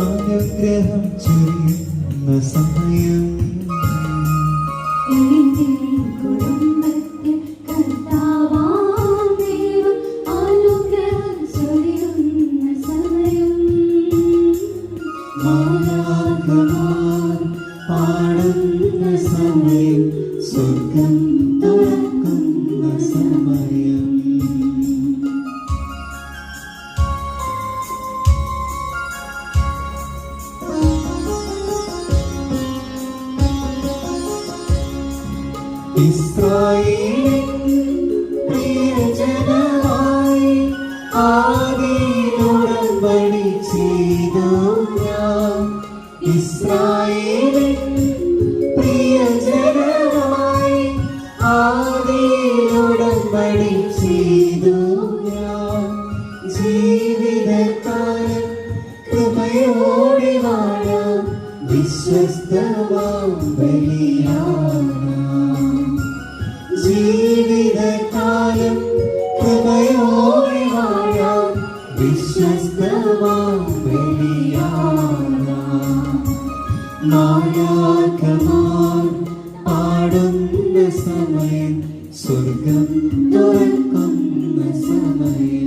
അനുഗ്രഹം ചൊരിയുന്ന സമയം കുടുംബത്തിൽ കർത്താവാം ദൈവം അനുഗ്രഹം ചൊരിയുന്ന സമയം മാലാഖമാർ പാടുന്ന സമയം സ്വർഗം തുറക്കുന്ന സമയം ഇസ്രായേലിൻ പ്രിയജനമായി ആദിയിലുടമ്പടി ചെയ്തു ഞാൻ. ഇസ്രായേലിൻ പ്രിയജനമായി ആദിയിലുടമ്പടി ചെയ്തു ഞാൻ. ജീവിതകാലം കൃപയോടെ വാഴാം, വിശ്വസ്തമാം ബലിയാം. ജീവിതകാലം കൃപയോടെ വാഴാം, വിശ്വസ്തമാം ബലിയാം. മാലാഖമാർ പാടുന്ന സമയം സ്വർഗം തുറക്കുന്ന സമയം